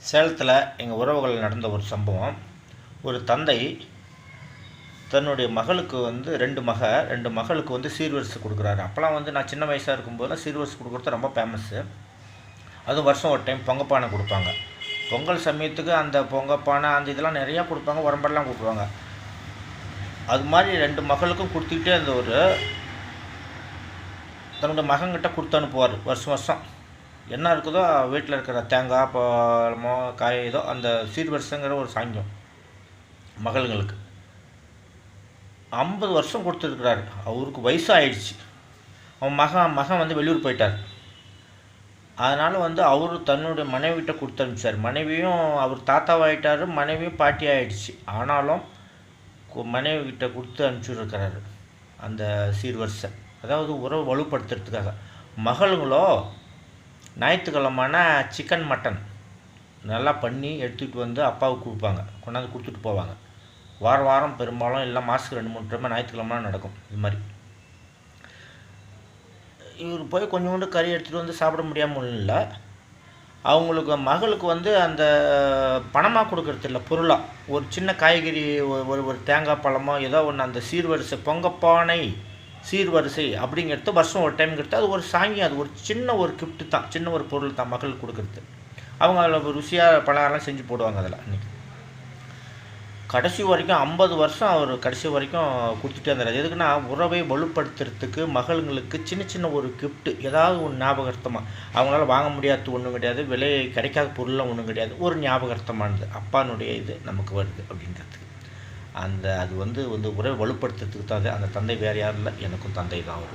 சேலத்தில் எங்கள் உறவுகள் நடந்த ஒரு சம்பவம். ஒரு தந்தை தன்னுடைய மகளுக்கு ரெண்டு மகளுக்கு சீர்வரிசை கொடுக்குறாரு. அப்போலாம் நான் சின்ன வயசாக இருக்கும்போதெல்லாம் சீர்வரிசை கொடுக்குறது ரொம்ப ஃபேமஸ்ஸு. அதுவும் வருஷம் ஒரு டைம் பொங்கப்பானை கொடுப்பாங்க. பொங்கல் சமயத்துக்கு அந்த பொங்கப்பானை இதெல்லாம் நிறையா கொடுப்பாங்க, உடம்பெல்லாம் கொடுப்பாங்க. அது மாதிரி 2 மகளுக்கும் கொடுத்துக்கிட்டே ஒரு தன்னுடைய மகன்கிட்ட கொடுத்து அனுப்புவார். வருஷம் என்ன இருக்குதோ வீட்டில் இருக்கிற தேங்காய், பழமோ, காய் ஏதோ அந்த சீர்வரிசைங்கிற ஒரு சாங்கியம் மகளுங்களுக்கு 50 வருஷம் கொடுத்துருக்குறாரு. அவருக்கு வயசு ஆயிடுச்சு. அவன் மகன் வெளியூர் போயிட்டார். அதனால் அவர் தன்னுடைய மனைவிகிட்ட கொடுத்து அனுப்பிச்சார். மனைவியும் அவர் தாத்தாவாயிட்டார், மனைவியும் பாட்டி ஆகிடுச்சு. ஆனாலும் மனைவிகிட்ட கொடுத்து அனுப்பிச்சுருக்கிறாரு அந்த சீர்வரிசை. அதாவது உறவு வலுப்படுத்துறதுக்காக. மகளுங்களோ ஞாயிற்றுக்கிழமான சிக்கன் மட்டன் நல்லா பண்ணி எடுத்துகிட்டு அப்பாவுக்கு கொடுப்பாங்க, கொண்டாந்து கொடுத்துட்டு போவாங்க. வாரம் பெரும்பாலும் இல்லை, மாதத்துக்கு 2-3 டைம் ஞாயிற்றுக்கிழமை நடக்கும். இது மாதிரி இவர் போய் கொஞ்சோண்டு கறி எடுத்துகிட்டு சாப்பிட முடியாமல் இல்லை. அவங்களுக்கு மகளுக்கு அந்த பணமாக கொடுக்கறது இல்லை, பொருளாக ஒரு சின்ன காய்கறி, ஒரு தேங்காய் பழமோ ஏதோ ஒன்று, அந்த சீர்வரிசை பொங்கப்பானை சீர்வரிசை அப்படிங்கிறது வருஷம் ஒரு டைம்ங்கிறது. அது ஒரு சாங்கியம், அது ஒரு சின்ன ஒரு கிஃப்ட்டு தான், சின்ன ஒரு பொருள் தான் மகளுக்கு கொடுக்குறது. அவங்க அதில் ருசியாக பலகாரம் செஞ்சு போடுவாங்க. அதில் அன்றைக்கி கடைசி வரைக்கும் 50 வருஷம் அவர் கடைசி வரைக்கும் கொடுத்துட்டே இருந்தார். எதுக்குன்னா உறவை வலுப்படுத்துறதுக்கு மகளுங்களுக்கு சின்ன ஒரு கிஃப்ட்டு, ஏதாவது ஒரு ஞாபகார்த்தமாக. அவங்களால வாங்க முடியாத ஒன்றும் கிடையாது, விலை கிடைக்காத பொருள்லாம் ஒன்றும் கிடையாது, ஒரு ஞாபகார்த்தமானது அப்பானுடைய இது நமக்கு வருது அப்படின்றதுக்கு. அது உறவை வலுப்படுத்துறதுக்கு தான். அந்த தந்தை வேறு யாரும் இல்லை, எனக்கும் தந்தை தான் அவர்.